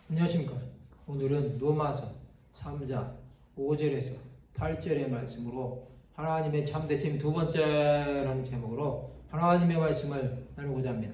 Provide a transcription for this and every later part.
안녕하십니까. 오늘은 로마서 3장 5절에서 8절의 말씀으로 하나님의 참되심 두 번째라는 제목으로 하나님의 말씀을 나누고자 합니다.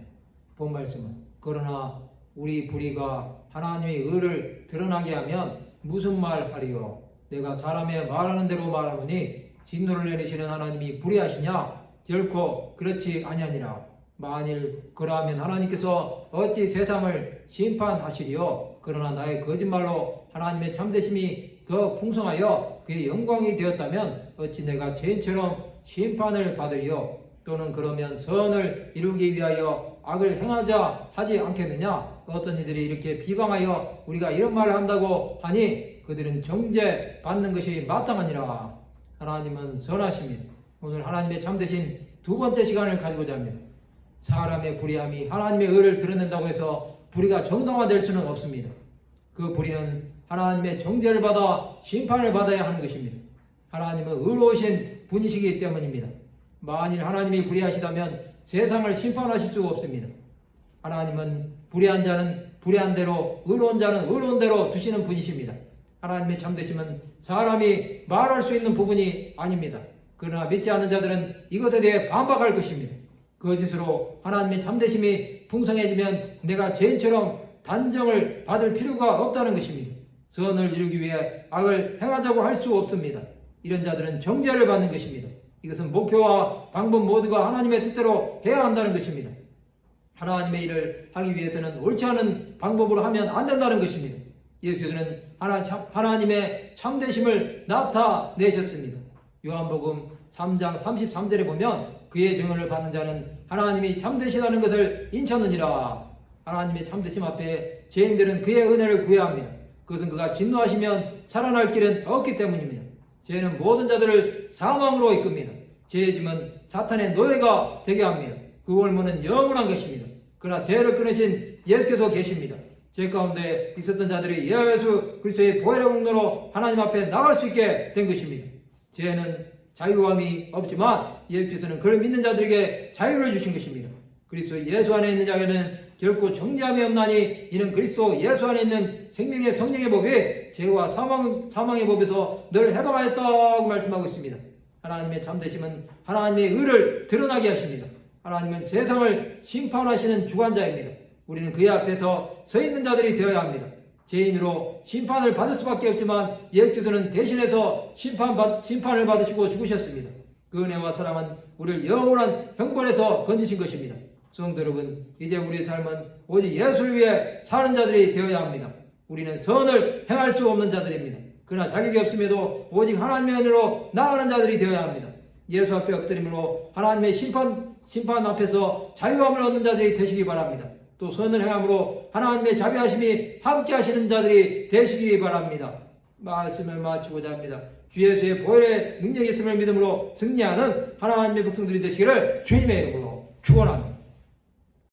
본 말씀은 그러나 우리 불의가 하나님의 의를 드러나게 하면 무슨 말 하리요? 내가 사람의 말하는 대로 말하노니 진노를 내리시는 하나님이 불의하시냐? 결코 그렇지 아니하니라. 만일 그러하면 하나님께서 어찌 세상을 심판하시리요? 그러나 나의 거짓말로 하나님의 참되심이 더 풍성하여 그의 영광이 되었다면 어찌 내가 죄인처럼 심판을 받으리요? 또는 그러면 선을 이루기 위하여 악을 행하자 하지 않겠느냐? 어떤 이들이 이렇게 비방하여 우리가 이런 말을 한다고 하니 그들은 정죄 받는 것이 마땅하니라. 하나님은 선하십니다. 오늘 하나님의 참되신 두 번째 시간을 가지고자 합니다. 사람의 불의함이 하나님의 의를 드러낸다고 해서 불의가 정당화될 수는 없습니다. 그 불의는 하나님의 정죄를 받아 심판을 받아야 하는 것입니다. 하나님은 의로우신 분이시기 때문입니다. 만일 하나님이 불의하시다면 세상을 심판하실 수가 없습니다. 하나님은 불의한 자는 불의한 대로, 의로운 자는 의로운 대로 두시는 분이십니다. 하나님의 참되심은 사람이 말할 수 있는 부분이 아닙니다. 그러나 믿지 않는 자들은 이것에 대해 반박할 것입니다. 거짓으로 하나님의 참되심이 풍성해지면 내가 죄인처럼 단정을 받을 필요가 없다는 것입니다. 선을 이루기 위해 악을 행하자고 할 수 없습니다. 이런 자들은 정죄를 받는 것입니다. 이것은 목표와 방법 모두가 하나님의 뜻대로 해야 한다는 것입니다. 하나님의 일을 하기 위해서는 옳지 않은 방법으로 하면 안 된다는 것입니다. 예수께서는 하나님의 참되심을 나타내셨습니다. 요한복음 3장 33절에 보면 그의 증언을 받는 자는 하나님이 참되시다는 것을 인쳤느니라. 하나님의 참되심 앞에 죄인들은 그의 은혜를 구해야 합니다. 그것은 그가 진노하시면 살아날 길은 없기 때문입니다. 죄는 모든 자들을 사망으로 이끕니다. 죄의 짐은 사탄의 노예가 되게 합니다. 그 올무는 영원한 것입니다. 그러나 죄를 끊으신 예수께서 계십니다. 죄 가운데 있었던 자들이 예수 그리스도의 보혈의 공로로 하나님 앞에 나갈 수 있게 된 것입니다. 죄는 자유함이 없지만 예수께서는 그를 믿는 자들에게 자유를 주신 것입니다. 그리스도 예수 안에 있는 자에게는 결코 정죄함이 없나니 이는 그리스도 예수 안에 있는 생명의 성령의 법이 죄와 사망의 법에서 늘 해방하였다고 말씀하고 있습니다. 하나님의 참되심은 하나님의 의를 드러나게 하십니다. 하나님은 세상을 심판하시는 주관자입니다. 우리는 그의 앞에서 서 있는 자들이 되어야 합니다. 죄인으로 심판을 받을 수밖에 없지만 예수께서는 대신해서 심판을 받으시고 죽으셨습니다. 그 은혜와 사랑은 우리를 영원한 형벌에서 건지신 것입니다. 성도 여러분, 이제 우리의 삶은 오직 예수를 위해 사는 자들이 되어야 합니다. 우리는 선을 행할 수 없는 자들입니다. 그러나 자격이 없음에도 오직 하나님의 은혜로 나아가는 자들이 되어야 합니다. 예수 앞에 엎드림으로 하나님의 심판 앞에서 자유함을 얻는 자들이 되시기 바랍니다. 또 선을 행함으로 하나님의 자비하심이 함께 하시는 자들이 되시기 바랍니다. 말씀을 마치고자 합니다. 주 예수의 보혈의 능력이 있음을 믿음으로 승리하는 하나님의 백성들이 되시기를 주님의 이름으로 축원합니다.